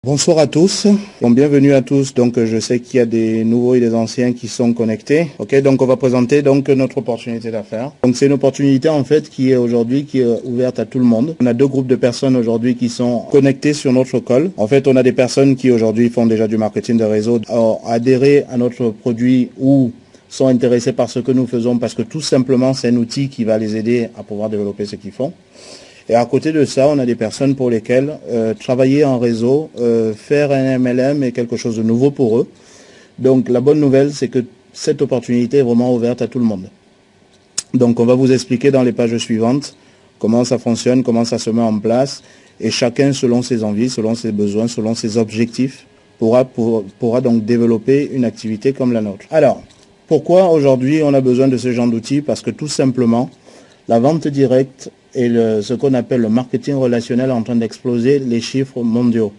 Bonsoir à tous, donc bienvenue à tous. Donc je sais qu'il y a des nouveaux et des anciens qui sont connectés. Ok, donc on va présenter donc notre opportunité d'affaires. Donc c'est une opportunité en fait qui est aujourd'hui ouverte à tout le monde. On a deux groupes de personnes aujourd'hui qui sont connectés sur notre call. En fait, on a des personnes qui aujourd'hui font déjà du marketing de réseau, ont adhéré à notre produit ou sont intéressés par ce que nous faisons parce que tout simplement c'est un outil qui va les aider à pouvoir développer ce qu'ils font. Et à côté de ça, on a des personnes pour lesquelles travailler en réseau, faire un MLM est quelque chose de nouveau pour eux. Donc la bonne nouvelle, c'est que cette opportunité est vraiment ouverte à tout le monde. Donc on va vous expliquer dans les pages suivantes comment ça fonctionne, comment ça se met en place. Et chacun, selon ses envies, selon ses besoins, selon ses objectifs, pourra donc développer une activité comme la nôtre. Alors, pourquoi aujourd'hui on a besoin de ce genre d'outils? Parce que tout simplement, la vente directe et ce qu'on appelle le marketing relationnel est en train d'exploser les chiffres mondiaux.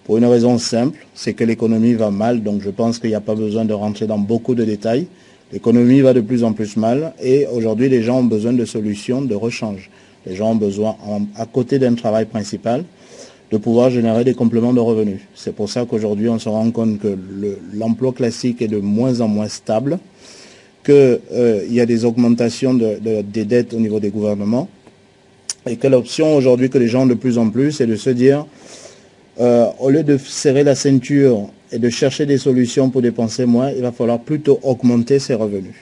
Pour une raison simple, c'est que l'économie va mal, donc je pense qu'il n'y a pas besoin de rentrer dans beaucoup de détails. L'économie va de plus en plus mal et aujourd'hui les gens ont besoin de solutions de rechange. Les gens ont besoin, à côté d'un travail principal, de pouvoir générer des compléments de revenus. C'est pour ça qu'aujourd'hui on se rend compte que l'emploi classique est de moins en moins stable, qu'il y a des augmentations des dettes au niveau des gouvernements, et que l'option aujourd'hui que les gens ont de plus en plus, c'est de se dire, au lieu de serrer la ceinture et de chercher des solutions pour dépenser moins, il va falloir plutôt augmenter ses revenus.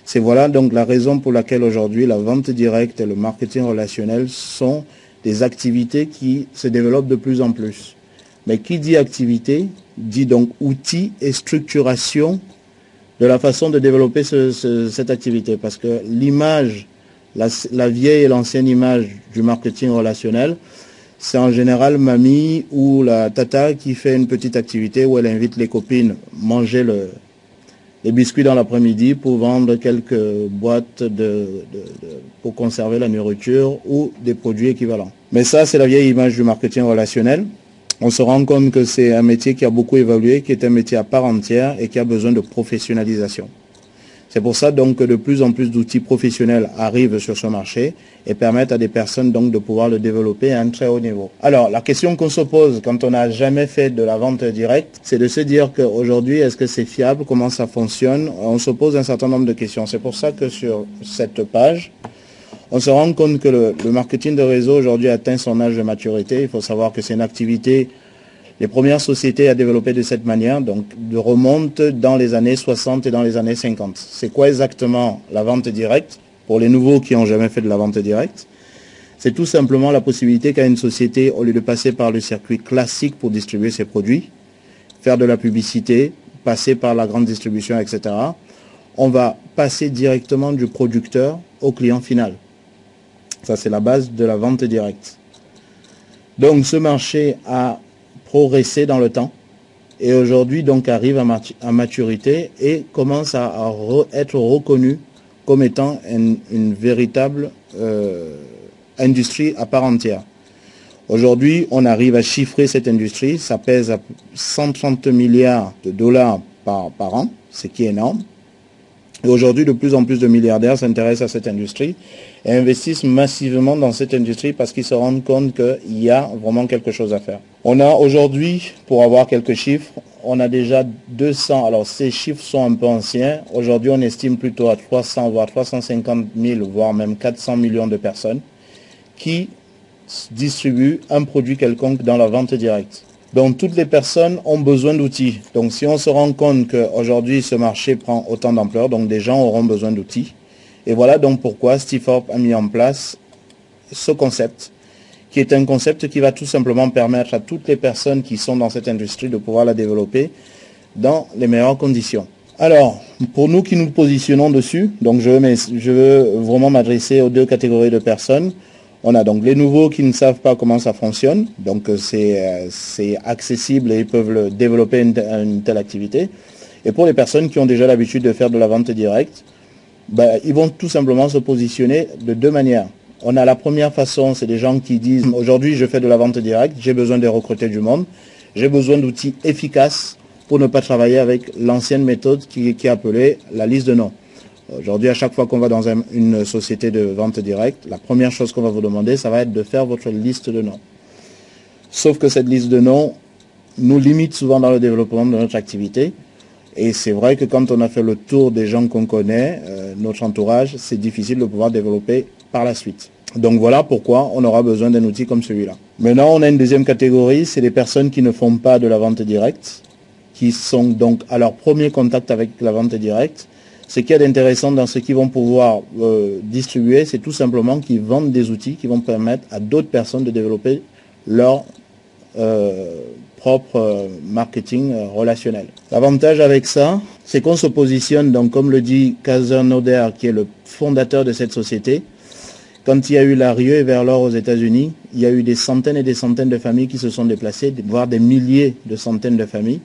C'est voilà donc la raison pour laquelle aujourd'hui la vente directe et le marketing relationnel sont des activités qui se développent de plus en plus. Mais qui dit activité, dit donc outils et structuration de la façon de développer cette activité. Parce que l'image, la vieille et l'ancienne image du marketing relationnel, c'est en général mamie ou la tata qui fait une petite activité où elle invite les copines manger les biscuits dans l'après-midi pour vendre quelques boîtes pour conserver la nourriture ou des produits équivalents. Mais ça, c'est la vieille image du marketing relationnel. On se rend compte que c'est un métier qui a beaucoup évolué, qui est un métier à part entière et qui a besoin de professionnalisation. C'est pour ça donc que de plus en plus d'outils professionnels arrivent sur ce marché et permettent à des personnes donc de pouvoir le développer à un très haut niveau. Alors la question qu'on se pose quand on n'a jamais fait de la vente directe, c'est de se dire qu'aujourd'hui, est-ce que c'est fiable, comment ça fonctionne? On se pose un certain nombre de questions. C'est pour ça que sur cette page, on se rend compte que le marketing de réseau aujourd'hui atteint son âge de maturité. Il faut savoir que c'est une activité, les premières sociétés à développer de cette manière, donc de remonte dans les années 60 et dans les années 50. C'est quoi exactement la vente directe? Pour les nouveaux qui n'ont jamais fait de la vente directe, c'est tout simplement la possibilité qu'a une société, au lieu de passer par le circuit classique pour distribuer ses produits, faire de la publicité, passer par la grande distribution, etc., on va passer directement du producteur au client final. Ça, c'est la base de la vente directe. Donc, ce marché a progressé dans le temps et aujourd'hui, donc, arrive à maturité et commence à être reconnu comme étant une véritable industrie à part entière. Aujourd'hui, on arrive à chiffrer cette industrie. Ça pèse à 130 milliards de dollars par an, ce qui est énorme. Et aujourd'hui, de plus en plus de milliardaires s'intéressent à cette industrie et investissent massivement dans cette industrie parce qu'ils se rendent compte qu'il y a vraiment quelque chose à faire. On a aujourd'hui, pour avoir quelques chiffres, on a déjà 200, alors ces chiffres sont un peu anciens, aujourd'hui on estime plutôt à 300 voire 350 000, voire même 400 millions de personnes qui distribuent un produit quelconque dans la vente directe. Donc toutes les personnes ont besoin d'outils. Donc si on se rend compte qu'aujourd'hui ce marché prend autant d'ampleur, donc des gens auront besoin d'outils. Et voilà donc pourquoi Steve Forbes a mis en place ce concept, qui est un concept qui va tout simplement permettre à toutes les personnes qui sont dans cette industrie de pouvoir la développer dans les meilleures conditions. Alors, pour nous qui nous positionnons dessus, donc je veux vraiment m'adresser aux deux catégories de personnes. On a donc les nouveaux qui ne savent pas comment ça fonctionne, donc c'est accessible et ils peuvent développer une telle activité. Et pour les personnes qui ont déjà l'habitude de faire de la vente directe, ils vont tout simplement se positionner de deux manières. On a la première façon, c'est des gens qui disent « Aujourd'hui, je fais de la vente directe, j'ai besoin de recruter du monde, j'ai besoin d'outils efficaces pour ne pas travailler avec l'ancienne méthode qui est appelée la liste de noms. » Aujourd'hui, à chaque fois qu'on va dans une société de vente directe, la première chose qu'on va vous demander, ça va être de faire votre liste de noms. Sauf que cette liste de noms, nous limite souvent dans le développement de notre activité. Et c'est vrai que quand on a fait le tour des gens qu'on connaît, notre entourage, c'est difficile de pouvoir développer par la suite. Donc voilà pourquoi on aura besoin d'un outil comme celui-là. Maintenant, on a une deuxième catégorie, c'est les personnes qui ne font pas de la vente directe, qui sont donc à leur premier contact avec la vente directe. Ce qu'il y a d'intéressant dans ce qu'ils vont pouvoir distribuer, c'est tout simplement qu'ils vendent des outils qui vont permettre à d'autres personnes de développer leur propre marketing relationnel. L'avantage avec ça, c'est qu'on se positionne, donc comme le dit Kaiser Noder, qui est le fondateur de cette société. Quand il y a eu la ruée vers l'or aux États-Unis, il y a eu des centaines et des centaines de familles qui se sont déplacées, voire des milliers de centaines de familles.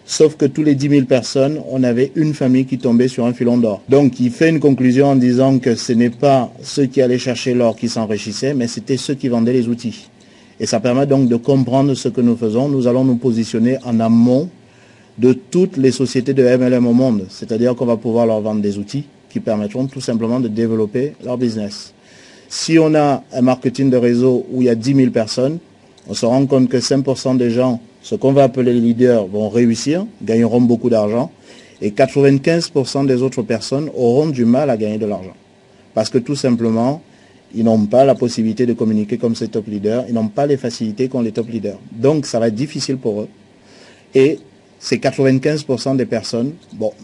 Sauf que tous les 10 000 personnes, on avait une famille qui tombait sur un filon d'or. Donc il fait une conclusion en disant que ce n'est pas ceux qui allaient chercher l'or qui s'enrichissaient, mais c'était ceux qui vendaient les outils. Et ça permet donc de comprendre ce que nous faisons. Nous allons nous positionner en amont de toutes les sociétés de MLM au monde. C'est-à-dire qu'on va pouvoir leur vendre des outils qui permettront tout simplement de développer leur business. Si on a un marketing de réseau où il y a 10 000 personnes, on se rend compte que 5% des gens, ce qu'on va appeler les leaders, vont réussir, gagneront beaucoup d'argent, et 95% des autres personnes auront du mal à gagner de l'argent. Parce que tout simplement, ils n'ont pas la possibilité de communiquer comme ces top leaders, ils n'ont pas les facilités qu'ont les top leaders. Donc ça va être difficile pour eux. Et ces 95% des personnes,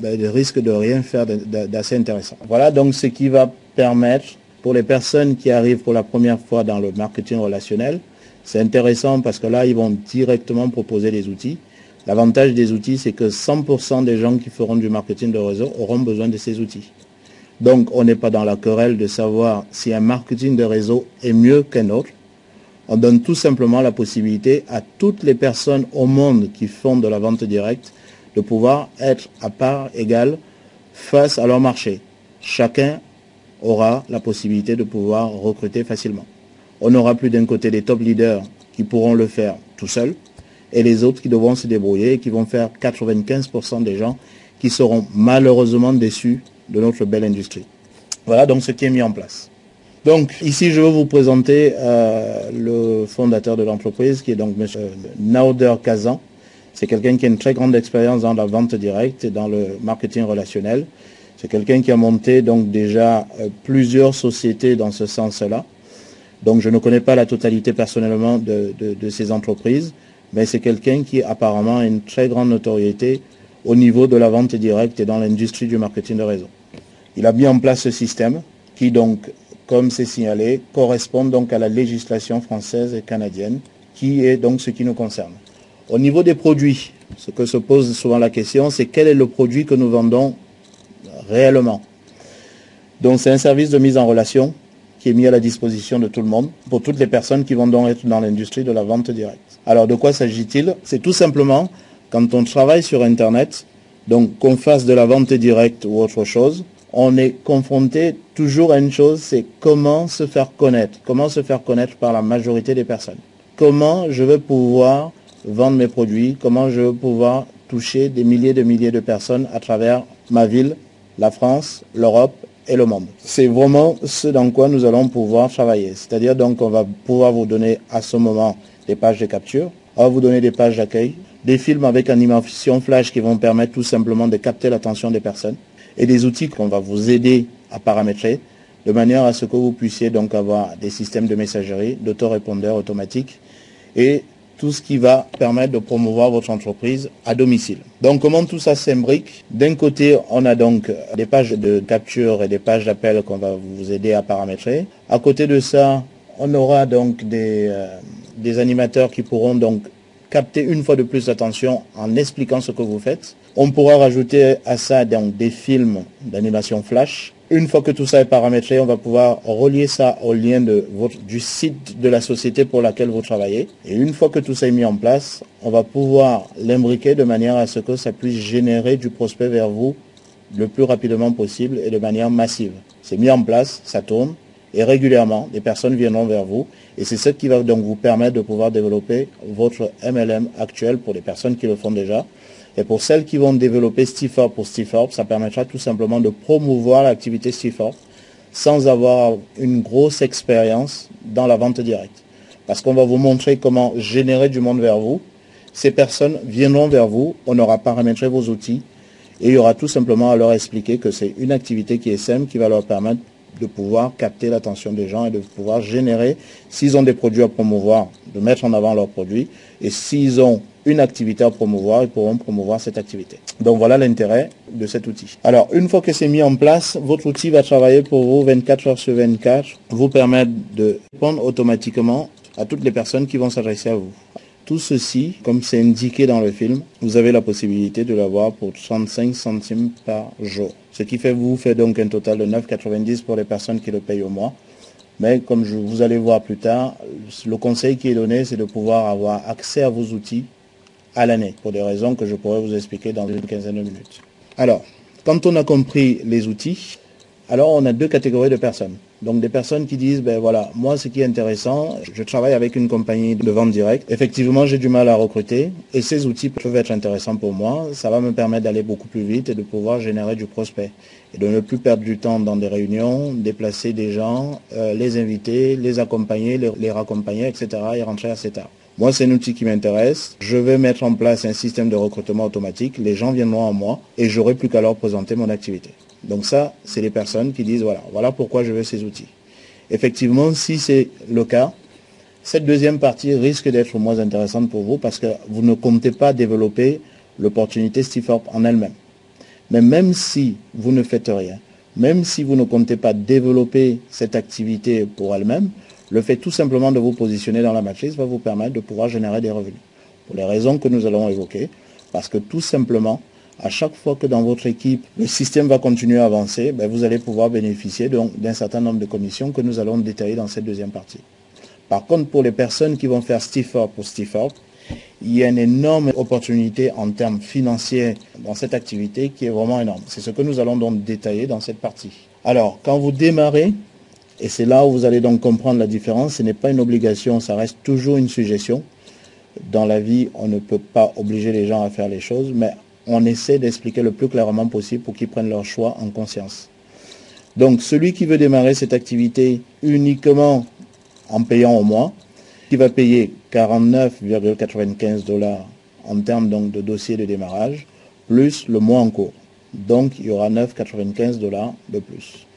risquent de rien faire d'assez intéressant. Voilà donc ce qui va permettre, pour les personnes qui arrivent pour la première fois dans le marketing relationnel, c'est intéressant parce que là, ils vont directement proposer des outils. L'avantage des outils, c'est que 100% des gens qui feront du marketing de réseau auront besoin de ces outils. Donc, on n'est pas dans la querelle de savoir si un marketing de réseau est mieux qu'un autre. On donne tout simplement la possibilité à toutes les personnes au monde qui font de la vente directe de pouvoir être à part égale face à leur marché. Chacun aura la possibilité de pouvoir recruter facilement. On n'aura plus d'un côté des top leaders qui pourront le faire tout seuls et les autres qui devront se débrouiller et qui vont faire 95% des gens qui seront malheureusement déçus de notre belle industrie. Voilà donc ce qui est mis en place. Donc ici je veux vous présenter le fondateur de l'entreprise qui est donc M. Naouder Kazan. C'est quelqu'un qui a une très grande expérience dans la vente directe et dans le marketing relationnel. C'est quelqu'un qui a monté donc déjà plusieurs sociétés dans ce sens-là. Donc je ne connais pas la totalité personnellement de ces entreprises, mais c'est quelqu'un qui apparemment a une très grande notoriété au niveau de la vente directe et dans l'industrie du marketing de réseau. Il a mis en place ce système qui donc, comme c'est signalé, correspond donc à la législation française et canadienne, qui est donc ce qui nous concerne. Au niveau des produits, ce que se pose souvent la question, c'est quel est le produit que nous vendons réellement. Donc c'est un service de mise en relation qui est mis à la disposition de tout le monde, pour toutes les personnes qui vont donc être dans l'industrie de la vente directe. Alors de quoi s'agit-il? C'est tout simplement, quand on travaille sur Internet, donc qu'on fasse de la vente directe ou autre chose, on est confronté toujours à une chose, c'est comment se faire connaître. Comment se faire connaître par la majorité des personnes. Comment je vais pouvoir vendre mes produits, comment je vais pouvoir toucher des milliers de personnes à travers ma ville, la France, l'Europe et le monde. C'est vraiment ce dans quoi nous allons pouvoir travailler. C'est-à-dire donc on va pouvoir vous donner à ce moment des pages de capture, on va vous donner des pages d'accueil, des films avec animation flash qui vont permettre tout simplement de capter l'attention des personnes et des outils qu'on va vous aider à paramétrer de manière à ce que vous puissiez donc avoir des systèmes de messagerie, d'autorépondeurs automatiques et tout ce qui va permettre de promouvoir votre entreprise à domicile. Donc comment tout ça s'imbrique? D'un côté, on a donc des pages de capture et des pages d'appel qu'on va vous aider à paramétrer. À côté de ça, on aura donc des animateurs qui pourront donc capter une fois de plus l'attention en expliquant ce que vous faites. On pourra rajouter à ça donc des films d'animation flash. Une fois que tout ça est paramétré, on va pouvoir relier ça au lien du site de la société pour laquelle vous travaillez. Et une fois que tout ça est mis en place, on va pouvoir l'imbriquer de manière à ce que ça puisse générer du prospect vers vous le plus rapidement possible et de manière massive. C'est mis en place, ça tourne, et régulièrement, des personnes viendront vers vous. Et c'est ce qui va donc vous permettre de pouvoir développer votre MLM actuel pour les personnes qui le font déjà. Et pour celles qui vont développer Stifor pour Stifor, ça permettra tout simplement de promouvoir l'activité Stifor sans avoir une grosse expérience dans la vente directe. Parce qu'on va vous montrer comment générer du monde vers vous, Ces personnes viendront vers vous, on aura paramétré vos outils et il y aura tout simplement à leur expliquer que c'est une activité qui est simple, qui va leur permettre de pouvoir capter l'attention des gens et de pouvoir générer, s'ils ont des produits à promouvoir, de mettre en avant leurs produits, et s'ils ont une activité à promouvoir, ils pourront promouvoir cette activité. Donc voilà l'intérêt de cet outil. Alors une fois que c'est mis en place, votre outil va travailler pour vous 24 heures sur 24, vous permettre de répondre automatiquement à toutes les personnes qui vont s'adresser à vous. Tout ceci, comme c'est indiqué dans le film, vous avez la possibilité de l'avoir pour 35 centimes par jour. Ce qui fait vous fait donc un total de 9,90 pour les personnes qui le payent au mois. Mais comme vous allez voir plus tard, le conseil qui est donné, c'est de pouvoir avoir accès à vos outils à l'année, pour des raisons que je pourrais vous expliquer dans une quinzaine de minutes. Alors, quand on a compris les outils, alors on a deux catégories de personnes. Donc des personnes qui disent, ben voilà, moi ce qui est intéressant, je travaille avec une compagnie de vente directe. Effectivement, j'ai du mal à recruter et ces outils peuvent être intéressants pour moi. Ça va me permettre d'aller beaucoup plus vite et de pouvoir générer du prospect. Et de ne plus perdre du temps dans des réunions, déplacer des gens, les inviter, les accompagner, les raccompagner, etc. et rentrer assez tard. Moi, c'est un outil qui m'intéresse. Je vais mettre en place un système de recrutement automatique. Les gens viendront à moi et j'aurai plus qu'à leur présenter mon activité. Donc ça, c'est les personnes qui disent, voilà pourquoi je veux ces outils. Effectivement, si c'est le cas, cette deuxième partie risque d'être moins intéressante pour vous parce que vous ne comptez pas développer l'opportunité Stiforp en elle-même. Mais même si vous ne faites rien, même si vous ne comptez pas développer cette activité pour elle-même, le fait tout simplement de vous positionner dans la matrice va vous permettre de pouvoir générer des revenus. Pour les raisons que nous allons évoquer, parce que tout simplement, à chaque fois que dans votre équipe, le système va continuer à avancer, ben vous allez pouvoir bénéficier d'un certain nombre de commissions que nous allons détailler dans cette deuxième partie. Par contre, pour les personnes qui vont faire Stiforp pour Stiforp, il y a une énorme opportunité en termes financiers dans cette activité qui est vraiment énorme. C'est ce que nous allons donc détailler dans cette partie. Alors, quand vous démarrez, et c'est là où vous allez donc comprendre la différence, ce n'est pas une obligation, ça reste toujours une suggestion. Dans la vie, on ne peut pas obliger les gens à faire les choses, mais on essaie d'expliquer le plus clairement possible pour qu'ils prennent leur choix en conscience. Donc, celui qui veut démarrer cette activité uniquement en payant au mois, qui va payer 49,95 $ en termes donc de dossier de démarrage, plus le mois en cours. Donc, il y aura 9,95 $ de plus.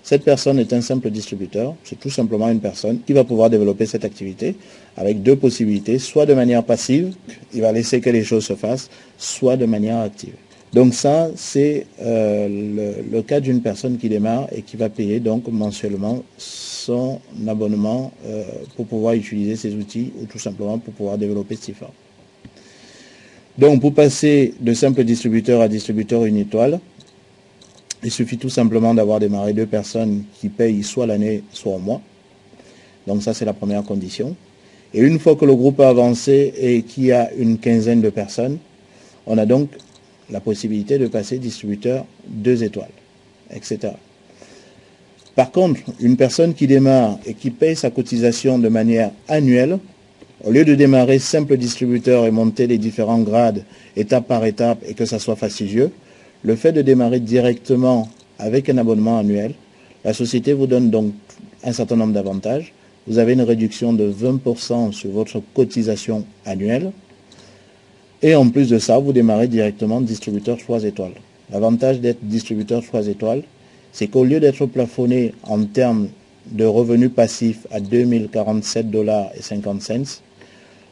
Cette personne est un simple distributeur, c'est tout simplement une personne qui va pouvoir développer cette activité avec deux possibilités, soit de manière passive, il va laisser que les choses se fassent, soit de manière active. Donc ça, c'est le cas d'une personne qui démarre et qui va payer donc mensuellement son abonnement pour pouvoir utiliser ces outils ou tout simplement pour pouvoir développer Stiforp. Donc pour passer de simple distributeur à distributeur une étoile, il suffit tout simplement d'avoir démarré deux personnes qui payent soit l'année, soit au mois. Donc ça, c'est la première condition. Et une fois que le groupe a avancé et qu'il y a une quinzaine de personnes, on a donc la possibilité de passer distributeur 2 étoiles, etc. Par contre, une personne qui démarre et qui paye sa cotisation de manière annuelle, au lieu de démarrer simple distributeur et monter les différents grades étape par étape et que ça soit fastidieux, le fait de démarrer directement avec un abonnement annuel, la société vous donne donc un certain nombre d'avantages. Vous avez une réduction de 20% sur votre cotisation annuelle. Et en plus de ça, vous démarrez directement distributeur 3 étoiles. L'avantage d'être distributeur 3 étoiles, c'est qu'au lieu d'être plafonné en termes de revenus passifs à 2047,50 $,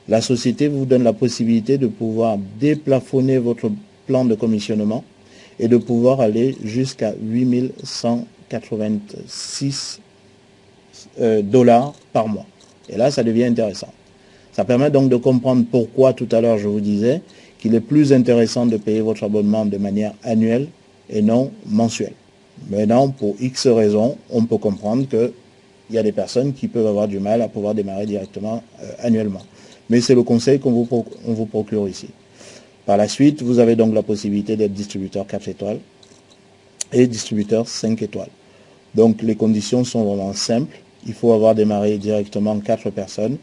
la société vous donne la possibilité de pouvoir déplafonner votre plan de commissionnement et de pouvoir aller jusqu'à 8186 $ par mois. Et là, ça devient intéressant. Ça permet donc de comprendre pourquoi tout à l'heure je vous disais qu'il est plus intéressant de payer votre abonnement de manière annuelle et non mensuelle. Maintenant, pour X raisons, on peut comprendre qu'il y a des personnes qui peuvent avoir du mal à pouvoir démarrer directement annuellement. Mais c'est le conseil qu'on vous procure ici. Par la suite, vous avez donc la possibilité d'être distributeur 4 étoiles et distributeur 5 étoiles. Donc les conditions sont vraiment simples. Il faut avoir démarré directement 4 personnes.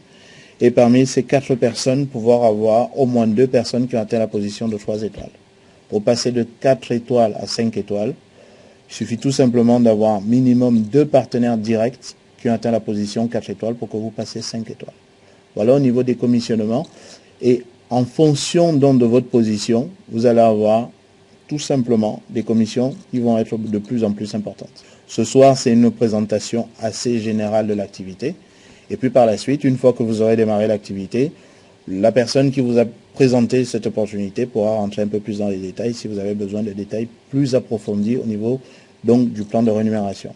Et parmi ces 4 personnes, pouvoir avoir au moins 2 personnes qui ont atteint la position de 3 étoiles. Pour passer de 4 étoiles à 5 étoiles, il suffit tout simplement d'avoir minimum 2 partenaires directs qui ont atteint la position 4 étoiles pour que vous passiez 5 étoiles. Voilà au niveau des commissionnements. Et En fonction donc de votre position, vous allez avoir tout simplement des commissions qui vont être de plus en plus importantes. Ce soir, c'est une présentation assez générale de l'activité. Et puis par la suite, une fois que vous aurez démarré l'activité, la personne qui vous a présenté cette opportunité pourra rentrer un peu plus dans les détails si vous avez besoin de détails plus approfondis au niveau donc du plan de rémunération.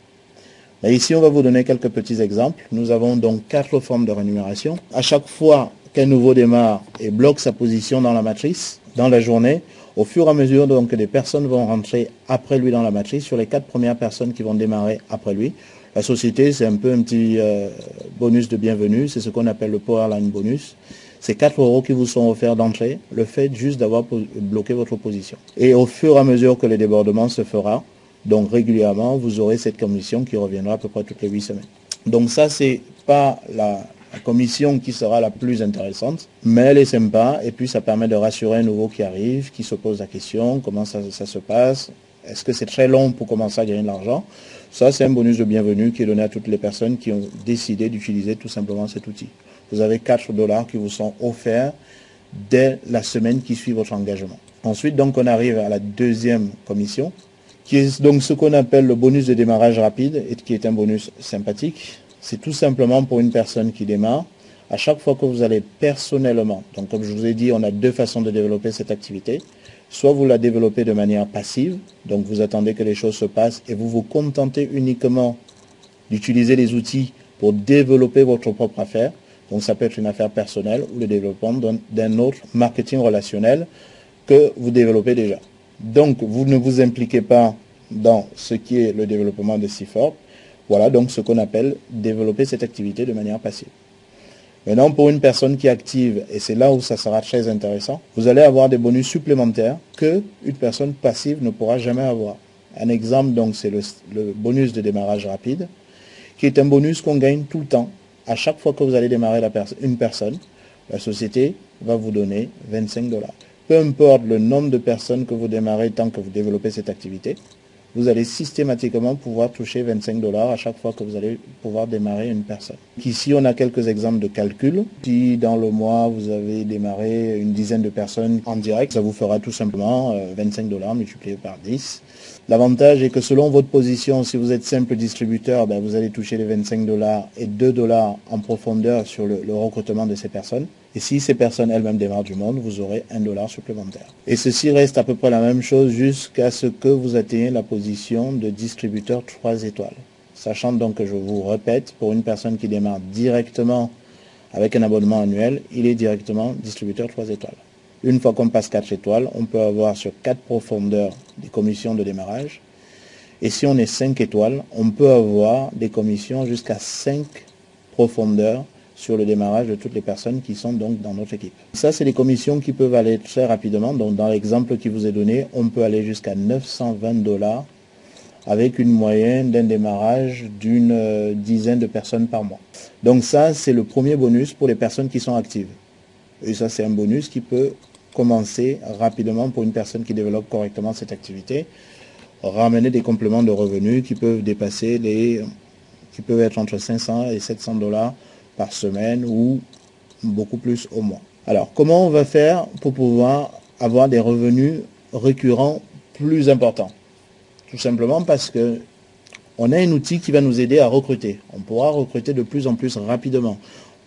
Et ici, on va vous donner quelques petits exemples. Nous avons donc 4 formes de rémunération. À chaque fois qu'un nouveau démarre et bloque sa position dans la matrice, dans la journée, au fur et à mesure donc, que des personnes vont rentrer après lui dans la matrice, sur les 4 premières personnes qui vont démarrer après lui, la société, c'est un peu un petit bonus de bienvenue, c'est ce qu'on appelle le Powerline Bonus. C'est 4 € qui vous sont offerts d'entrée, le fait juste d'avoir bloqué votre position. Et au fur et à mesure que le débordement se fera, donc régulièrement, vous aurez cette commission qui reviendra à peu près toutes les 8 semaines. Donc ça, c'est pas la commission qui sera la plus intéressante, mais elle est sympa et puis ça permet de rassurer un nouveau qui arrive, qui se pose la question, comment ça se passe, est-ce que c'est très long pour commencer à gagner de l'argent? Ça, c'est un bonus de bienvenue qui est donné à toutes les personnes qui ont décidé d'utiliser tout simplement cet outil. Vous avez 4 $ qui vous sont offerts dès la semaine qui suit votre engagement. Ensuite, donc, on arrive à la deuxième commission, qui est donc ce qu'on appelle le bonus de démarrage rapide et qui est un bonus sympathique. C'est tout simplement pour une personne qui démarre. À chaque fois que vous allez personnellement, donc comme je vous ai dit, on a 2 façons de développer cette activité. Soit vous la développez de manière passive, donc vous attendez que les choses se passent et vous vous contentez uniquement d'utiliser les outils pour développer votre propre affaire. Donc ça peut être une affaire personnelle ou le développement d'un autre marketing relationnel que vous développez déjà. Donc vous ne vous impliquez pas dans ce qui est le développement de CIFOR. Voilà donc ce qu'on appelle développer cette activité de manière passive. Maintenant, pour une personne qui est active, et c'est là où ça sera très intéressant, vous allez avoir des bonus supplémentaires que une personne passive ne pourra jamais avoir. Un exemple, donc, c'est le bonus de démarrage rapide, qui est un bonus qu'on gagne tout le temps. À chaque fois que vous allez démarrer une personne, la société va vous donner 25 $. Peu importe le nombre de personnes que vous démarrez tant que vous développez cette activité, vous allez systématiquement pouvoir toucher 25 $ à chaque fois que vous allez pouvoir démarrer une personne. Ici, on a quelques exemples de calcul. Si dans le mois, vous avez démarré une dizaine de personnes en direct, ça vous fera tout simplement 25 $ multiplié par 10. L'avantage est que selon votre position, si vous êtes simple distributeur, ben vous allez toucher les 25 $ et 2 $ en profondeur sur le recrutement de ces personnes. Et si ces personnes elles-mêmes démarrent du monde, vous aurez 1 $ supplémentaire. Et ceci reste à peu près la même chose jusqu'à ce que vous atteignez la position de distributeur 3 étoiles. Sachant donc que je vous répète, pour une personne qui démarre directement avec un abonnement annuel, il est directement distributeur 3 étoiles. Une fois qu'on passe 4 étoiles, on peut avoir sur 4 profondeurs des commissions de démarrage. Et si on est 5 étoiles, on peut avoir des commissions jusqu'à 5 profondeurs sur le démarrage de toutes les personnes qui sont donc dans notre équipe. Ça, c'est des commissions qui peuvent aller très rapidement. Donc, dans l'exemple qui vous est donné, on peut aller jusqu'à 920 $ avec une moyenne d'un démarrage d'une dizaine de personnes par mois. Donc ça, c'est le premier bonus pour les personnes qui sont actives. Et ça, c'est un bonus qui peut commencer rapidement pour une personne qui développe correctement cette activité, ramener des compléments de revenus qui peuvent dépasser qui peuvent être entre 500 et 700 $ par semaine ou beaucoup plus au mois. Alors, comment on va faire pour pouvoir avoir des revenus récurrents plus importants? Tout simplement parce que on a un outil qui va nous aider à recruter. On pourra recruter de plus en plus rapidement.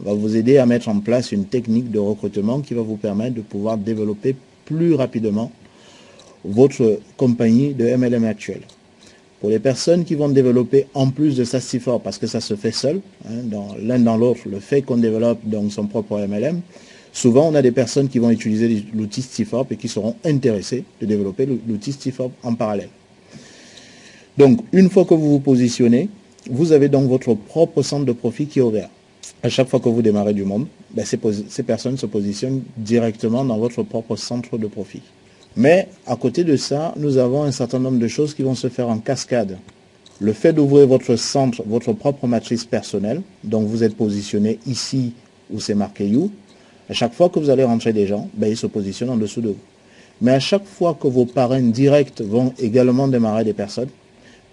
On va vous aider à mettre en place une technique de recrutement qui va vous permettre de pouvoir développer plus rapidement votre compagnie de MLM actuelle. Pour les personnes qui vont développer en plus de ça CIFOR, parce que ça se fait seul, l'un dans l'autre, le fait qu'on développe donc son propre MLM, souvent on a des personnes qui vont utiliser l'outil CIFOR et qui seront intéressées de développer l'outil CIFOR en parallèle. Donc, une fois que vous vous positionnez, vous avez donc votre propre centre de profit qui est ouvert. À chaque fois que vous démarrez du monde, ben ces personnes se positionnent directement dans votre propre centre de profit. Mais à côté de ça, nous avons un certain nombre de choses qui vont se faire en cascade. Le fait d'ouvrir votre centre, votre propre matrice personnelle, donc vous êtes positionné ici où c'est marqué You, à chaque fois que vous allez rentrer des gens, ben ils se positionnent en dessous de vous. Mais à chaque fois que vos parrains directs vont également démarrer des personnes,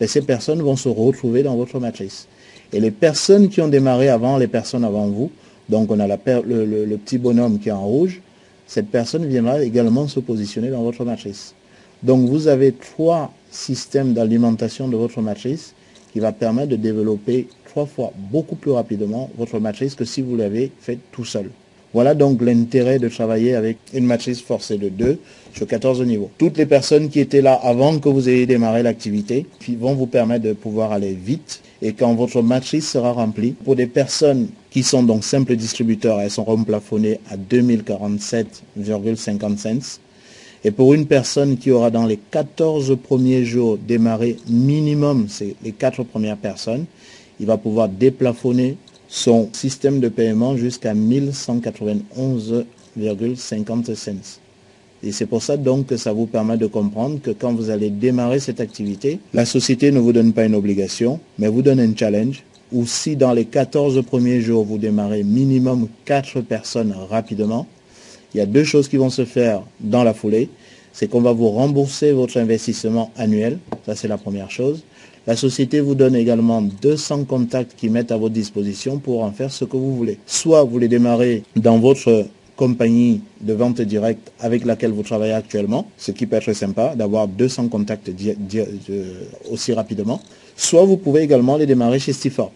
ben ces personnes vont se retrouver dans votre matrice. Et les personnes qui ont démarré avant les personnes avant vous, donc on a le petit bonhomme qui est en rouge, cette personne viendra également se positionner dans votre matrice. Donc vous avez 3 systèmes d'alimentation de votre matrice qui va permettre de développer 3 fois beaucoup plus rapidement votre matrice que si vous l'avez fait tout seul. Voilà donc l'intérêt de travailler avec une matrice forcée de 2 sur 14 niveaux. Toutes les personnes qui étaient là avant que vous ayez démarré l'activité vont vous permettre de pouvoir aller vite, et quand votre matrice sera remplie, pour des personnes qui sont donc simples distributeurs, elles seront plafonnées à 2047,50 cents. Et pour une personne qui aura dans les 14 premiers jours démarré minimum, c'est les 4 premières personnes, il va pouvoir déplafonner son système de paiement jusqu'à 1191,50 cents. Et c'est pour ça donc que ça vous permet de comprendre que quand vous allez démarrer cette activité, la société ne vous donne pas une obligation, mais vous donne un challenge, où si dans les 14 premiers jours vous démarrez minimum 4 personnes rapidement, il y a 2 choses qui vont se faire dans la foulée. C'est qu'on va vous rembourser votre investissement annuel, ça c'est la première chose. La société vous donne également 200 contacts qui mettent à votre disposition pour en faire ce que vous voulez. Soit vous les démarrez dans votre compagnie de vente directe avec laquelle vous travaillez actuellement, ce qui peut être sympa d'avoir 200 contacts aussi rapidement. Soit vous pouvez également les démarrer chez Stifel.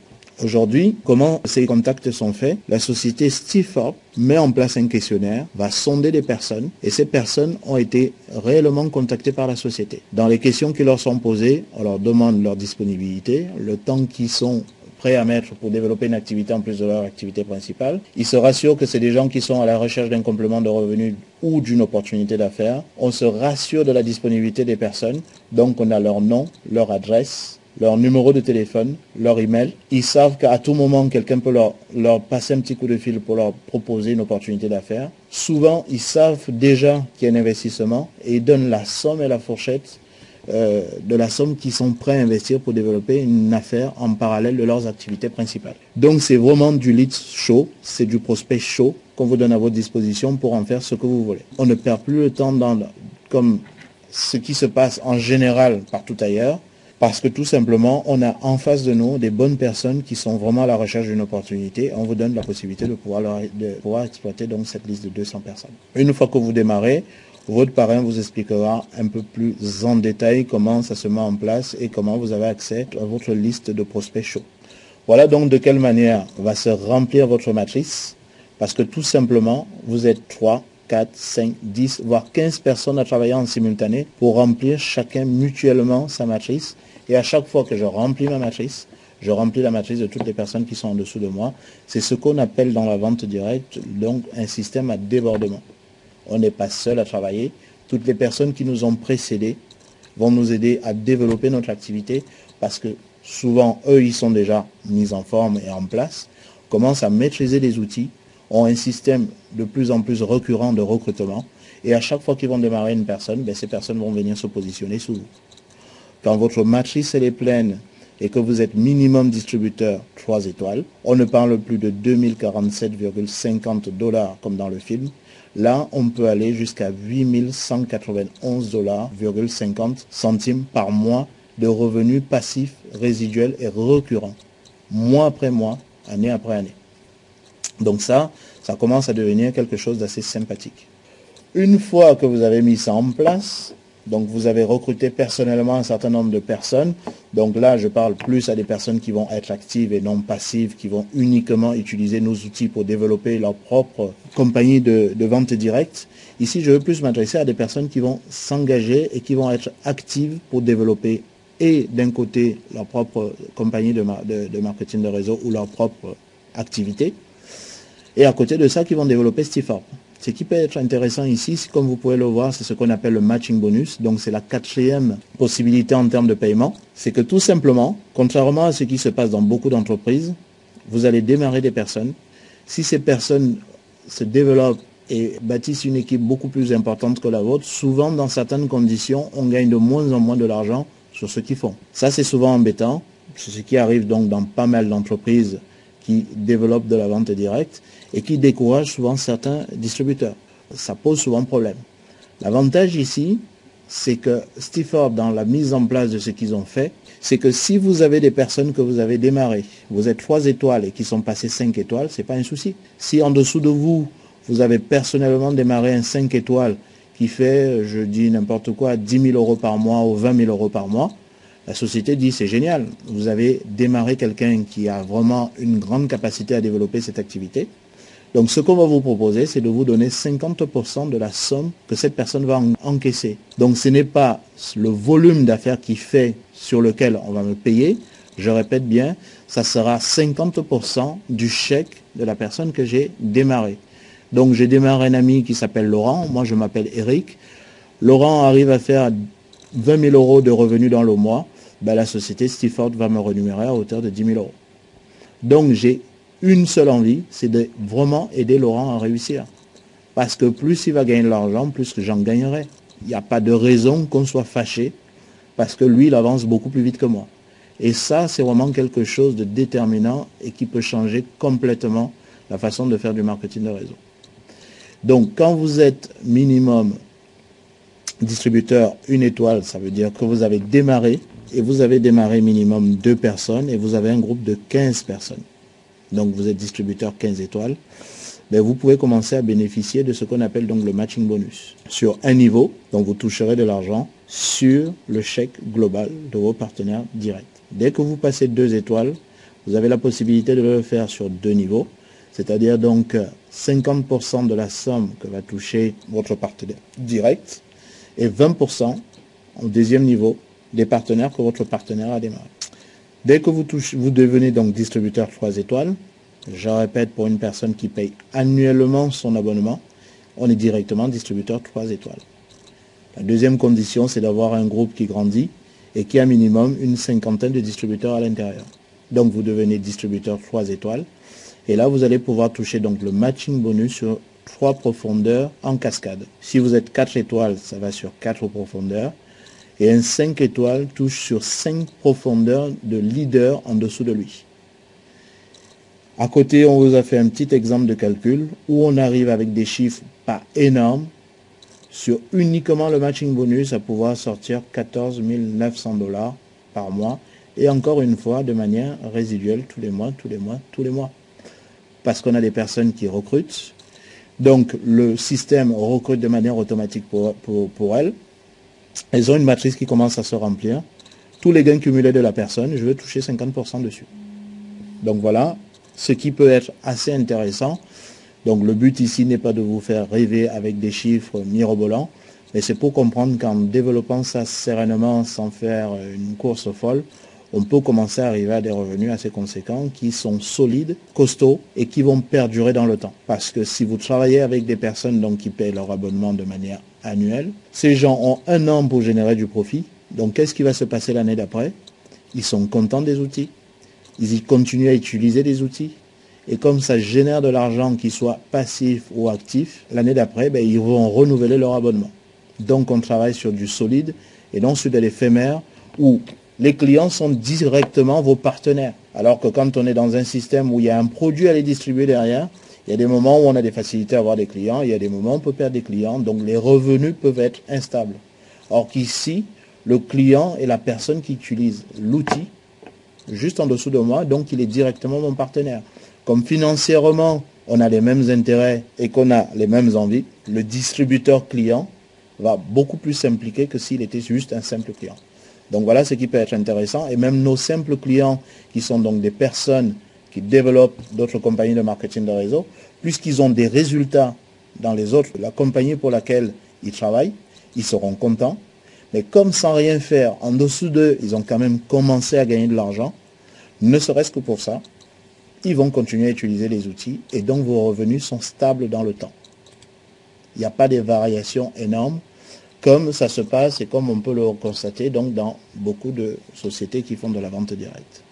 Aujourd'hui, comment ces contacts sont faits? La société Stifel met en place un questionnaire, va sonder des personnes, et ces personnes ont été réellement contactées par la société. Dans les questions qui leur sont posées, on leur demande leur disponibilité, le temps qu'ils sont prêts à mettre pour développer une activité en plus de leur activité principale. Ils se rassurent que c'est des gens qui sont à la recherche d'un complément de revenus ou d'une opportunité d'affaires. On se rassure de la disponibilité des personnes, donc on a leur nom, leur adresse, leur numéro de téléphone, leur email. Ils savent qu'à tout moment, quelqu'un peut leur passer un petit coup de fil pour leur proposer une opportunité d'affaires. Souvent, ils savent déjà qu'il y a un investissement et ils donnent la somme et la fourchette de la somme qu'ils sont prêts à investir pour développer une affaire en parallèle de leurs activités principales. Donc c'est vraiment du lead chaud, c'est du prospect chaud qu'on vous donne à votre disposition pour en faire ce que vous voulez. On ne perd plus le temps comme ce qui se passe en général partout ailleurs, parce que tout simplement, on a en face de nous des bonnes personnes qui sont vraiment à la recherche d'une opportunité. On vous donne la possibilité de pouvoir exploiter donc cette liste de 200 personnes. Une fois que vous démarrez, votre parrain vous expliquera un peu plus en détail comment ça se met en place et comment vous avez accès à votre liste de prospects chauds. Voilà donc de quelle manière va se remplir votre matrice, parce que tout simplement, vous êtes 3, 4, 5, 10, voire 15 personnes à travailler en simultané pour remplir chacun mutuellement sa matrice. Et à chaque fois que je remplis ma matrice, je remplis la matrice de toutes les personnes qui sont en dessous de moi. C'est ce qu'on appelle dans la vente directe donc un système à débordement. On n'est pas seul à travailler. Toutes les personnes qui nous ont précédés vont nous aider à développer notre activité parce que souvent, eux, ils sont déjà mis en forme et en place, commencent à maîtriser les outils, ont un système de plus en plus récurrent de recrutement et à chaque fois qu'ils vont démarrer une personne, ces personnes vont venir se positionner sous vous. Quand votre matrice elle est pleine et que vous êtes minimum distributeur 3 étoiles, on ne parle plus de 2047,50 $ comme dans le film. Là, on peut aller jusqu'à 8191,50 $ par mois de revenus passifs, résiduels et récurrents, mois après mois, année après année. Donc ça commence à devenir quelque chose d'assez sympathique. Une fois que vous avez mis ça en place, donc vous avez recruté personnellement un certain nombre de personnes. Donc là, je parle plus à des personnes qui vont être actives et non passives, qui vont uniquement utiliser nos outils pour développer leur propre compagnie de vente directe. Ici, je veux plus m'adresser à des personnes qui vont s'engager et qui vont être actives pour développer et d'un côté leur propre compagnie de marketing de réseau ou leur propre activité. Et à côté de ça, qui vont développer Stifel. Ce qui peut être intéressant ici, comme vous pouvez le voir, c'est ce qu'on appelle le matching bonus. Donc c'est la 4e possibilité en termes de paiement. C'est que tout simplement, contrairement à ce qui se passe dans beaucoup d'entreprises, vous allez démarrer des personnes. Si ces personnes se développent et bâtissent une équipe beaucoup plus importante que la vôtre, souvent dans certaines conditions, on gagne de moins en moins de l'argent sur ce qu'ils font. Ça c'est souvent embêtant. C'est ce qui arrive donc dans pas mal d'entreprises qui développent de la vente directe et qui découragent souvent certains distributeurs. Ça pose souvent problème. L'avantage ici, c'est que Stifel, dans la mise en place de ce qu'ils ont fait, c'est que si vous avez des personnes que vous avez démarrées, vous êtes 3 étoiles et qui sont passées 5 étoiles, c'est pas un souci. Si en dessous de vous, vous avez personnellement démarré un 5 étoiles qui fait, je dis n'importe quoi, 10 000 euros par mois ou 20 000 euros par mois, la société dit c'est génial, vous avez démarré quelqu'un qui a vraiment une grande capacité à développer cette activité. Donc ce qu'on va vous proposer, c'est de vous donner 50% de la somme que cette personne va encaisser. Donc ce n'est pas le volume d'affaires qui fait sur lequel on va me payer, je répète bien, ça sera 50% du chèque de la personne que j'ai démarré. Donc j'ai démarré un ami qui s'appelle Laurent, moi je m'appelle Eric. Laurent arrive à faire 20 000 euros de revenus dans le mois, ben, la société Stifford va me rémunérer à hauteur de 10 000 euros. Donc j'ai une seule envie, c'est de vraiment aider Laurent à réussir. Parce que plus il va gagner de l'argent, plus que j'en gagnerai. Il n'y a pas de raison qu'on soit fâché, parce que lui, il avance beaucoup plus vite que moi. Et ça, c'est vraiment quelque chose de déterminant et qui peut changer complètement la façon de faire du marketing de réseau. Donc, quand vous êtes minimum distributeur 1 étoile, ça veut dire que vous avez démarré, et vous avez démarré minimum 2 personnes, et vous avez un groupe de 15 personnes. Donc, vous êtes distributeur 15 étoiles. Ben, vous pouvez commencer à bénéficier de ce qu'on appelle donc le matching bonus. Sur un niveau, donc vous toucherez de l'argent sur le chèque global de vos partenaires directs. Dès que vous passez 2 étoiles, vous avez la possibilité de le faire sur 2 niveaux, c'est-à-dire donc 50% de la somme que va toucher votre partenaire direct et 20% au deuxième niveau des partenaires que votre partenaire a démarré. Dès que vous devenez donc distributeur 3 étoiles, je répète, pour une personne qui paye annuellement son abonnement, on est directement distributeur 3 étoiles. La deuxième condition, c'est d'avoir un groupe qui grandit et qui a minimum une cinquantaine de distributeurs à l'intérieur. Donc vous devenez distributeur 3 étoiles. Et là, vous allez pouvoir toucher donc le matching bonus sur 3 profondeurs en cascade. Si vous êtes 4 étoiles, ça va sur 4 profondeurs. Et un 5 étoiles touche sur 5 profondeurs de leader en dessous de lui. À côté, on vous a fait un petit exemple de calcul où on arrive avec des chiffres pas énormes sur uniquement le matching bonus à pouvoir sortir 14 900 $ par mois et encore une fois de manière résiduelle tous les mois. Parce qu'on a des personnes qui recrutent. Donc le système recrute de manière automatique pour elles. Elles ont une matrice qui commence à se remplir. Tous les gains cumulés de la personne, je veux toucher 50% dessus. Donc voilà. Ce qui peut être assez intéressant. Donc le but ici n'est pas de vous faire rêver avec des chiffres mirobolants, mais c'est pour comprendre qu'en développant ça sereinement, sans faire une course folle, on peut commencer à arriver à des revenus assez conséquents qui sont solides, costauds et qui vont perdurer dans le temps. Parce que si vous travaillez avec des personnes donc, qui payent leur abonnement de manière annuelle, ces gens ont 1 an pour générer du profit. Donc qu'est-ce qui va se passer l'année d'après? Ils sont contents des outils. Ils y continuent à utiliser des outils. Et comme ça génère de l'argent, qu'il soit passif ou actif, l'année d'après, ben, ils vont renouveler leur abonnement. Donc on travaille sur du solide et non sur de l'éphémère où les clients sont directement vos partenaires. Alors que quand on est dans un système où il y a un produit à les distribuer derrière, il y a des moments où on a des facilités à avoir des clients, il y a des moments où on peut perdre des clients, donc les revenus peuvent être instables. Or qu'ici, le client est la personne qui utilise l'outil juste en dessous de moi, donc il est directement mon partenaire. Comme financièrement, on a les mêmes intérêts et qu'on a les mêmes envies, le distributeur client va beaucoup plus s'impliquer que s'il était juste un simple client. Donc voilà ce qui peut être intéressant. Et même nos simples clients, qui sont donc des personnes qui développent d'autres compagnies de marketing de réseau, puisqu'ils ont des résultats dans les autres, la compagnie pour laquelle ils travaillent, ils seront contents. Mais comme sans rien faire, en dessous d'eux, ils ont quand même commencé à gagner de l'argent, ne serait-ce que pour ça, ils vont continuer à utiliser les outils et donc vos revenus sont stables dans le temps. Il n'y a pas de variations énormes comme ça se passe et comme on peut le constater donc dans beaucoup de sociétés qui font de la vente directe.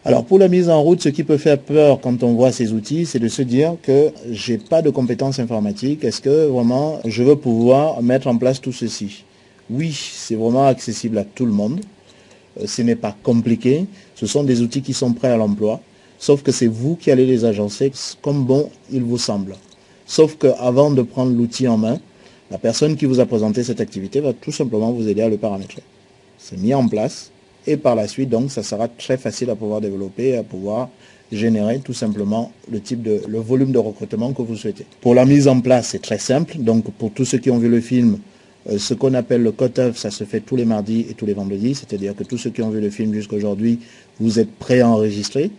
Alors pour la mise en route, ce qui peut faire peur quand on voit ces outils, c'est de se dire que j'ai pas de compétences informatiques. Est-ce que vraiment je veux pouvoir mettre en place tout ceci? Oui, c'est vraiment accessible à tout le monde. Ce n'est pas compliqué. Ce sont des outils qui sont prêts à l'emploi. Sauf que c'est vous qui allez les agencer comme bon il vous semble. Sauf qu'avant de prendre l'outil en main, la personne qui vous a présenté cette activité va tout simplement vous aider à le paramétrer. C'est mis en place et par la suite, donc, ça sera très facile à pouvoir développer et à pouvoir générer tout simplement le volume de recrutement que vous souhaitez. Pour la mise en place, c'est très simple. Donc pour tous ceux qui ont vu le film, ce qu'on appelle le cut-off, ça se fait tous les mardis et tous les vendredis. C'est-à-dire que tous ceux qui ont vu le film jusqu'à aujourd'hui, vous êtes prêts à enregistrer.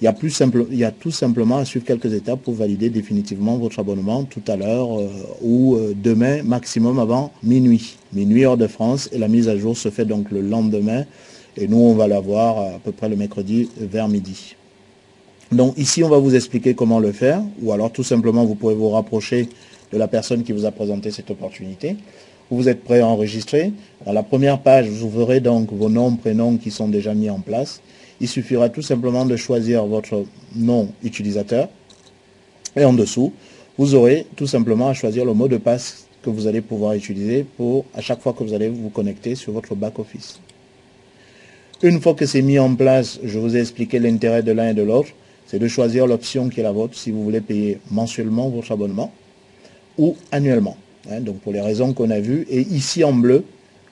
Il y a tout simplement à suivre quelques étapes pour valider définitivement votre abonnement tout à l'heure ou demain, maximum avant minuit. Minuit hors de France, et la mise à jour se fait donc le lendemain. Et nous, on va l'avoir à peu près le mercredi vers midi. Donc ici, on va vous expliquer comment le faire, ou alors tout simplement, vous pouvez vous rapprocher de la personne qui vous a présenté cette opportunité. Vous êtes prêt à enregistrer. Dans la première page, vous verrez donc vos noms, prénoms qui sont déjà mis en place. Il suffira tout simplement de choisir votre nom utilisateur. Et en dessous, vous aurez tout simplement à choisir le mot de passe que vous allez pouvoir utiliser à chaque fois que vous allez vous connecter sur votre back-office. Une fois que c'est mis en place, je vous ai expliqué l'intérêt de l'un et de l'autre. C'est de choisir l'option qui est la vôtre si vous voulez payer mensuellement votre abonnement ou annuellement. Donc pour les raisons qu'on a vues. Et ici en bleu,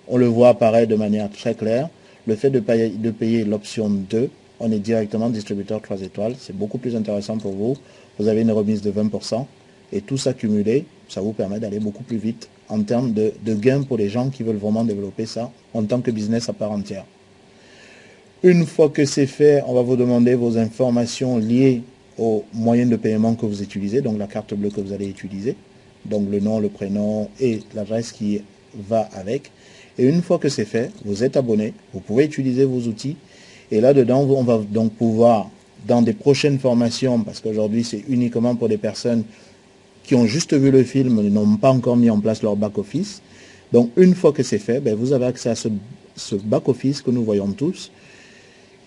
on le voit apparaître de manière très claire. Le fait de payer l'option 2, on est directement distributeur 3 étoiles. C'est beaucoup plus intéressant pour vous. Vous avez une remise de 20%. Et tout ça cumulé, ça vous permet d'aller beaucoup plus vite en termes de gains pour les gens qui veulent vraiment développer ça en tant que business à part entière. Une fois que c'est fait, on va vous demander vos informations liées aux moyens de paiement que vous utilisez, donc la carte bleue que vous allez utiliser, donc le nom, le prénom et l'adresse qui va avec. Et une fois que c'est fait, vous êtes abonné, vous pouvez utiliser vos outils. Et là-dedans, on va donc pouvoir, dans des prochaines formations, parce qu'aujourd'hui c'est uniquement pour des personnes qui ont juste vu le film et n'ont pas encore mis en place leur back-office. Donc une fois que c'est fait, vous avez accès à ce back-office que nous voyons tous,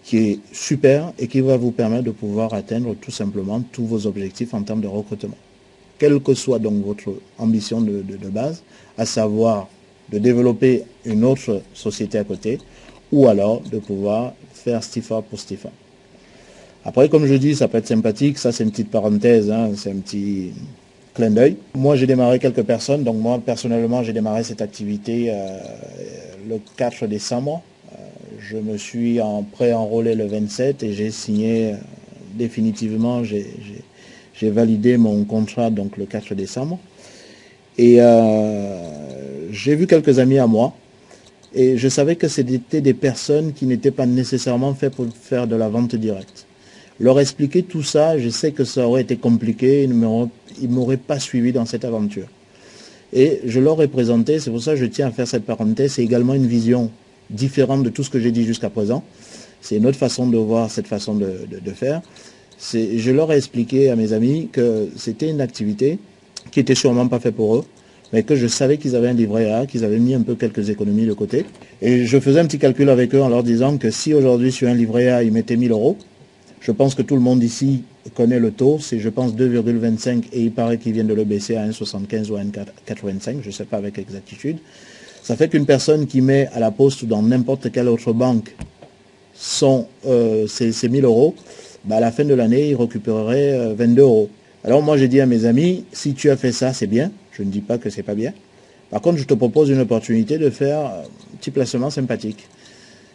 qui est super et qui va vous permettre de pouvoir atteindre tout simplement tous vos objectifs en termes de recrutement. Quelle que soit donc votre ambition de base, à savoir de développer une autre société à côté, ou alors de pouvoir faire Stifa pour Stifa. Après, comme je dis, ça peut être sympathique, ça c'est une petite parenthèse, c'est un petit clin d'œil. Moi j'ai démarré quelques personnes, donc moi personnellement j'ai démarré cette activité le 4 décembre. Je me suis pré-enrôlé le 27 et j'ai signé définitivement, j'ai validé mon contrat donc le 4 décembre. Et j'ai vu quelques amis à moi et je savais que c'était des personnes qui n'étaient pas nécessairement faites pour faire de la vente directe. Leur expliquer tout ça, je sais que ça aurait été compliqué, ils ne m'auraient pas suivi dans cette aventure. Et je leur ai présenté, c'est pour ça que je tiens à faire cette parenthèse, c'est également une vision différente de tout ce que j'ai dit jusqu'à présent. C'est une autre façon de voir cette façon de faire. Je leur ai expliqué à mes amis que c'était une activité qui était sûrement pas faite pour eux, mais que je savais qu'ils avaient un livret A, qu'ils avaient mis un peu quelques économies de côté. Et je faisais un petit calcul avec eux en leur disant que si aujourd'hui sur un livret A, ils mettaient 1000 euros, je pense que tout le monde ici connaît le taux, c'est je pense 2,25 et il paraît qu'ils viennent de le baisser à 1,75 ou à 1,85, je ne sais pas avec exactitude. Ça fait qu'une personne qui met à la poste ou dans n'importe quelle autre banque ces 1000 euros, à la fin de l'année, il récupérerait 22 euros. Alors moi j'ai dit à mes amis, si tu as fait ça, c'est bien, je ne dis pas que c'est pas bien. Par contre, je te propose une opportunité de faire un petit placement sympathique.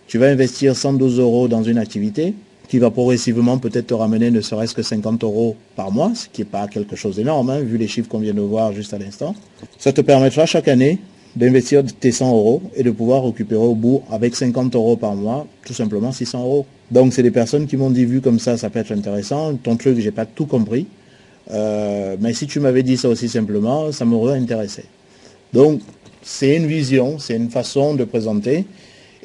Tu vas investir 112 euros dans une activité qui va progressivement peut-être te ramener ne serait-ce que 50 euros par mois, ce qui n'est pas quelque chose d'énorme, vu les chiffres qu'on vient de voir juste à l'instant. Ça te permettra chaque année d'investir tes 100 euros et de pouvoir récupérer au bout, avec 50 euros par mois, tout simplement 600 euros. Donc c'est des personnes qui m'ont dit, vu comme ça peut être intéressant. Ton truc, j'ai pas tout compris. Mais si tu m'avais dit ça aussi simplement, ça m'aurait intéressé. Donc c'est une vision, c'est une façon de présenter.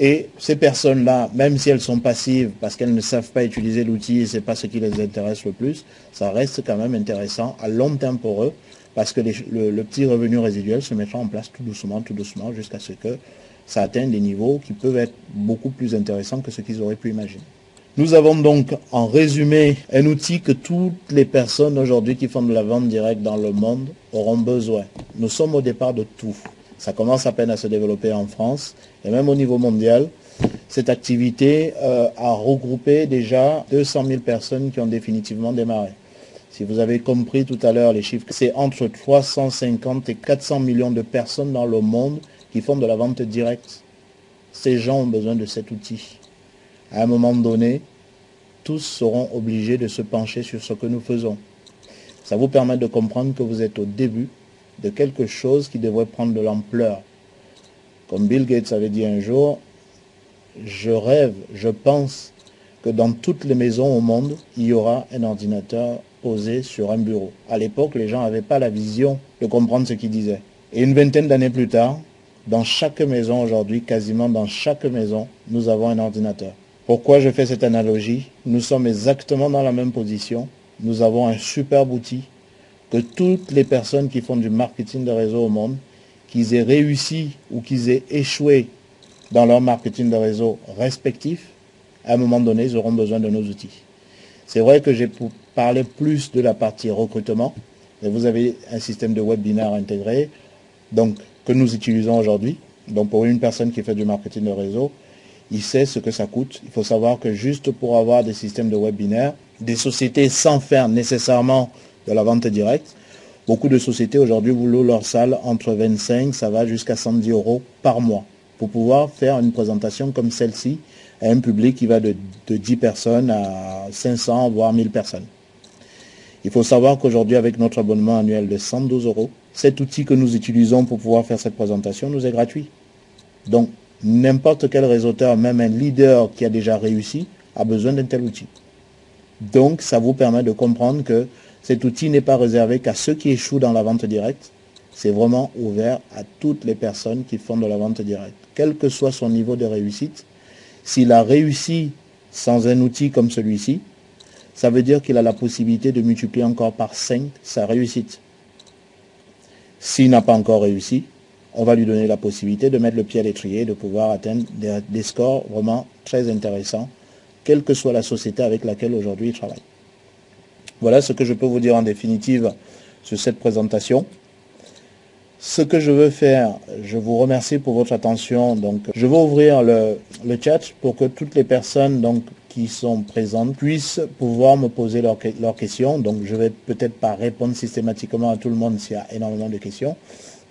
Et ces personnes-là, même si elles sont passives, parce qu'elles ne savent pas utiliser l'outil et ce n'est pas ce qui les intéresse le plus, ça reste quand même intéressant à long terme pour eux, parce que le petit revenu résiduel se mettra en place tout doucement, jusqu'à ce que ça atteigne des niveaux qui peuvent être beaucoup plus intéressants que ce qu'ils auraient pu imaginer. Nous avons donc en résumé un outil que toutes les personnes aujourd'hui qui font de la vente directe dans le monde auront besoin. Nous sommes au départ de tout. Ça commence à peine à se développer en France et même au niveau mondial. Cette activité a regroupé déjà 200 000 personnes qui ont définitivement démarré. Si vous avez compris tout à l'heure les chiffres, c'est entre 350 et 400 millions de personnes dans le monde qui font de la vente directe. Ces gens ont besoin de cet outil. À un moment donné, tous seront obligés de se pencher sur ce que nous faisons. Ça vous permet de comprendre que vous êtes au début de quelque chose qui devrait prendre de l'ampleur. Comme Bill Gates avait dit un jour, je rêve, je pense que dans toutes les maisons au monde, il y aura un ordinateur posé sur un bureau. À l'époque, les gens n'avaient pas la vision de comprendre ce qu'il disait. Et une vingtaine d'années plus tard, dans chaque maison aujourd'hui, quasiment dans chaque maison, nous avons un ordinateur. Pourquoi je fais cette analogie? Nous sommes exactement dans la même position. Nous avons un superbe outil que toutes les personnes qui font du marketing de réseau au monde, qu'ils aient réussi ou qu'ils aient échoué dans leur marketing de réseau respectif, à un moment donné, ils auront besoin de nos outils. C'est vrai que j'ai parlé plus de la partie recrutement, mais vous avez un système de webinaire intégré, donc que nous utilisons aujourd'hui. Donc pour une personne qui fait du marketing de réseau, il sait ce que ça coûte. Il faut savoir que juste pour avoir des systèmes de webinaire, des sociétés sans faire nécessairement de la vente directe, beaucoup de sociétés aujourd'hui vous louent leur salle entre 25, ça va jusqu'à 110 € par mois pour pouvoir faire une présentation comme celle-ci à un public qui va de 10 personnes à 500, voire 1000 personnes. Il faut savoir qu'aujourd'hui, avec notre abonnement annuel de 112 €, cet outil que nous utilisons pour pouvoir faire cette présentation nous est gratuit. Donc, n'importe quel réseauteur, même un leader qui a déjà réussi, a besoin d'un tel outil. Donc, ça vous permet de comprendre que cet outil n'est pas réservé qu'à ceux qui échouent dans la vente directe. C'est vraiment ouvert à toutes les personnes qui font de la vente directe. Quel que soit son niveau de réussite, s'il a réussi sans un outil comme celui-ci, ça veut dire qu'il a la possibilité de multiplier encore par 5 sa réussite. S'il n'a pas encore réussi, on va lui donner la possibilité de mettre le pied à l'étrier, de pouvoir atteindre des scores vraiment très intéressants, quelle que soit la société avec laquelle aujourd'hui il travaille. Voilà ce que je peux vous dire en définitive sur cette présentation. Ce que je veux faire, je vous remercie pour votre attention. Donc, je vais ouvrir le chat pour que toutes les personnes qui sont présentes puissent pouvoir me poser leurs questions. Donc, je vais peut-être pas répondre systématiquement à tout le monde s'il y a énormément de questions.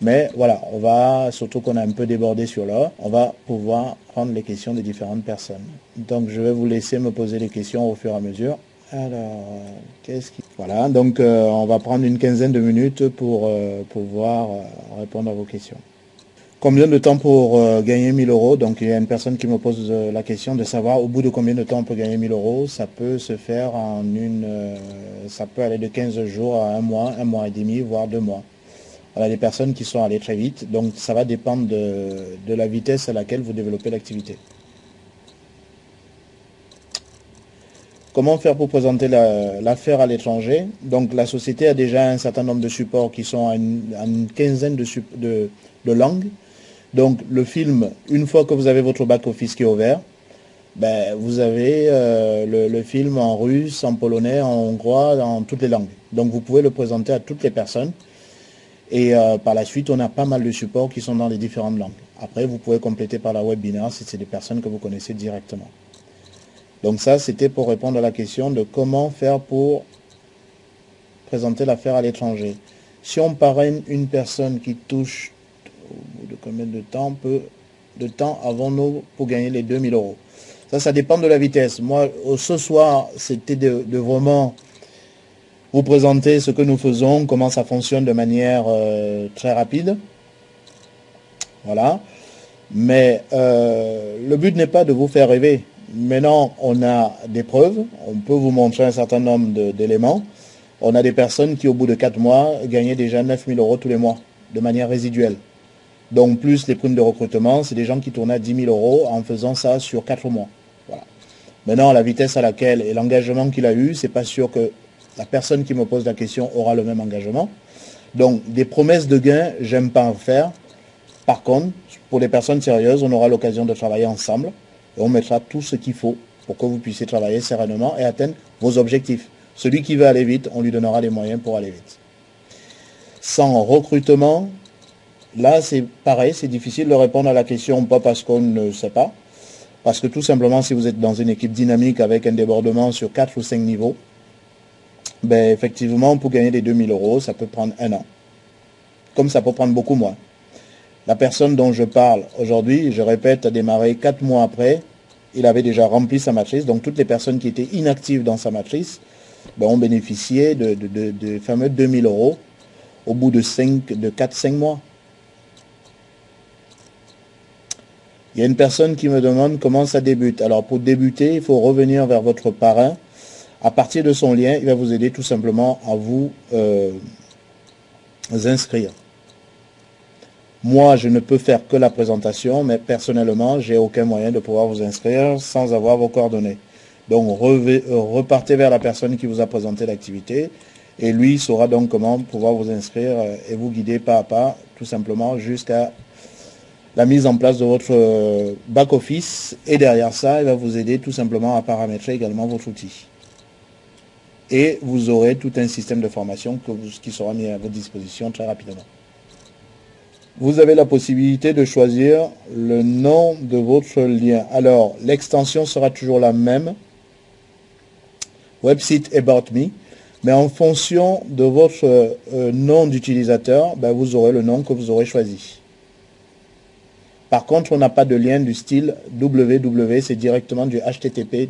Mais voilà, surtout qu'on a un peu débordé sur l'heure, on va pouvoir prendre les questions des différentes personnes. Donc, je vais vous laisser me poser les questions au fur et à mesure. Alors, Voilà, donc on va prendre une quinzaine de minutes pour pouvoir répondre à vos questions. Combien de temps pour gagner 1000 €? Donc il y a une personne qui me pose la question de savoir au bout de combien de temps on peut gagner 1000 €. Ça peut se faire en ça peut aller de 15 jours à un mois et demi, voire 2 mois. Voilà, des personnes qui sont allées très vite, donc ça va dépendre de la vitesse à laquelle vous développez l'activité. Comment faire pour présenter l'affaire à l'étranger? Donc la société a déjà un certain nombre de supports qui sont à une quinzaine de langues. Donc le film, une fois que vous avez votre back-office qui est ouvert, vous avez le film en russe, en polonais, en hongrois, dans toutes les langues. Donc vous pouvez le présenter à toutes les personnes. Et par la suite, on a pas mal de supports qui sont dans les différentes langues. Après, vous pouvez compléter par la webinaire si c'est des personnes que vous connaissez directement. Donc ça, c'était pour répondre à la question de comment faire pour présenter l'affaire à l'étranger. Si on parraine une personne qui touche, au bout de combien de temps avons-nous pour gagner les 2000 €? Ça dépend de la vitesse. Moi, ce soir, c'était de vraiment vous présenter ce que nous faisons, comment ça fonctionne de manière très rapide. Voilà. Mais le but n'est pas de vous faire rêver. Maintenant, on a des preuves, on peut vous montrer un certain nombre d'éléments. On a des personnes qui, au bout de 4 mois, gagnaient déjà 9000 € tous les mois, de manière résiduelle. Donc, plus les primes de recrutement, c'est des gens qui tournaient à 10 000 € en faisant ça sur 4 mois. Voilà. Maintenant, la vitesse à laquelle et l'engagement qu'il a eu, c'est pas sûr que la personne qui me pose la question aura le même engagement. Donc, des promesses de gains, j'aime pas en faire. Par contre, pour les personnes sérieuses, on aura l'occasion de travailler ensemble. Et on mettra tout ce qu'il faut pour que vous puissiez travailler sereinement et atteindre vos objectifs. Celui qui veut aller vite, on lui donnera les moyens pour aller vite. Sans recrutement, là c'est pareil, c'est difficile de répondre à la question, pas parce qu'on ne sait pas, parce que tout simplement si vous êtes dans une équipe dynamique avec un débordement sur 4 ou 5 niveaux, effectivement pour gagner les 2000 €, ça peut prendre 1 an. Comme ça peut prendre beaucoup moins. La personne dont je parle aujourd'hui, je répète, a démarré 4 mois après il avait déjà rempli sa matrice. Donc toutes les personnes qui étaient inactives dans sa matrice ont bénéficié de fameux 2000 € au bout de 4-5 mois. Il y a une personne qui me demande comment ça débute. Alors pour débuter, il faut revenir vers votre parrain. À partir de son lien, il va vous aider tout simplement à vous inscrire. Moi, je ne peux faire que la présentation, mais personnellement, j'ai aucun moyen de pouvoir vous inscrire sans avoir vos coordonnées. Donc, repartez vers la personne qui vous a présenté l'activité et lui saura donc comment pouvoir vous inscrire et vous guider pas à pas, tout simplement, jusqu'à la mise en place de votre back-office. Et derrière ça, il va vous aider tout simplement à paramétrer également votre outil. Et vous aurez tout un système de formation qui sera mis à votre disposition très rapidement. Vous avez la possibilité de choisir le nom de votre lien. Alors, l'extension sera toujours la même. Website About Me. Mais en fonction de votre nom d'utilisateur, vous aurez le nom que vous aurez choisi. Par contre, on n'a pas de lien du style www, c'est directement du http://.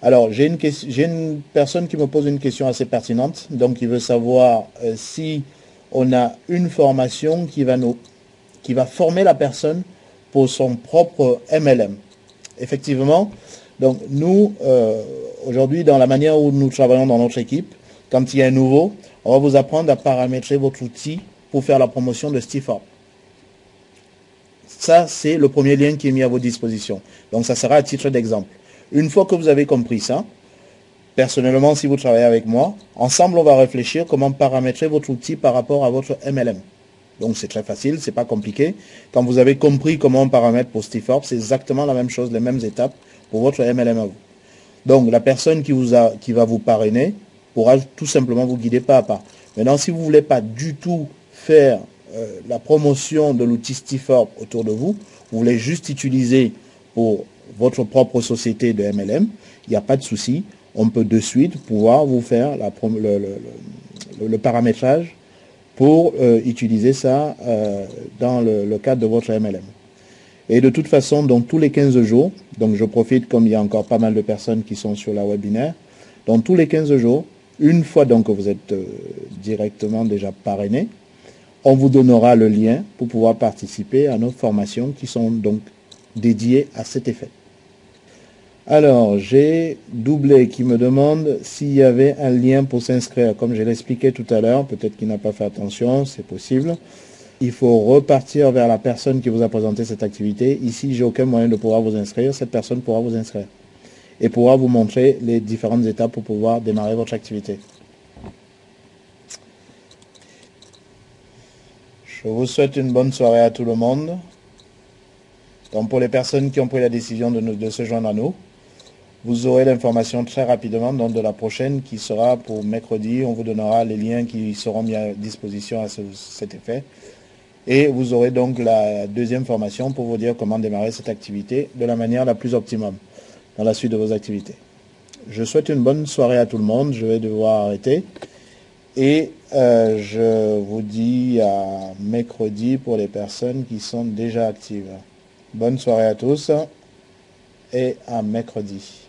Alors, j'ai une personne qui me pose une question assez pertinente. Donc, il veut savoir si on a une formation qui va former la personne pour son propre MLM. Effectivement, donc nous, aujourd'hui, dans la manière où nous travaillons dans notre équipe, quand il y a un nouveau, on va vous apprendre à paramétrer votre outil pour faire la promotion de StiForm. Ça, c'est le premier lien qui est mis à votre disposition. Donc, ça sera à titre d'exemple. Une fois que vous avez compris ça, personnellement, si vous travaillez avec moi, ensemble, on va réfléchir comment paramétrer votre outil par rapport à votre MLM. Donc, c'est très facile, c'est pas compliqué. Quand vous avez compris comment on paramètre pour StiForm, c'est exactement la même chose, les mêmes étapes pour votre MLM à vous. Donc, la personne qui va vous parrainer pourra tout simplement vous guider pas à pas. Maintenant, si vous ne voulez pas du tout faire la promotion de l'outil StiForm autour de vous, vous voulez juste utiliser pour votre propre société de MLM, il n'y a pas de souci. On peut de suite pouvoir vous faire le paramétrage pour utiliser ça dans le cadre de votre MLM. Et de toute façon, donc tous les 15 jours, donc je profite comme il y a encore pas mal de personnes qui sont sur la webinaire, donc tous les 15 jours, une fois donc que vous êtes directement déjà parrainé, on vous donnera le lien pour pouvoir participer à nos formations qui sont donc dédiées à cet effet. Alors, j'ai Doublé qui me demande s'il y avait un lien pour s'inscrire. Comme je l'expliquais tout à l'heure, peut-être qu'il n'a pas fait attention, c'est possible. Il faut repartir vers la personne qui vous a présenté cette activité. Ici, j'ai aucun moyen de pouvoir vous inscrire. Cette personne pourra vous inscrire et pourra vous montrer les différentes étapes pour pouvoir démarrer votre activité. Je vous souhaite une bonne soirée à tout le monde. Donc pour les personnes qui ont pris la décision de se joindre à nous, vous aurez l'information très rapidement dans de la prochaine qui sera pour mercredi. On vous donnera les liens qui seront mis à disposition à cet effet. Et vous aurez donc la deuxième formation pour vous dire comment démarrer cette activité de la manière la plus optimum dans la suite de vos activités. Je souhaite une bonne soirée à tout le monde. Je vais devoir arrêter. Et je vous dis à mercredi pour les personnes qui sont déjà actives. Bonne soirée à tous et à mercredi.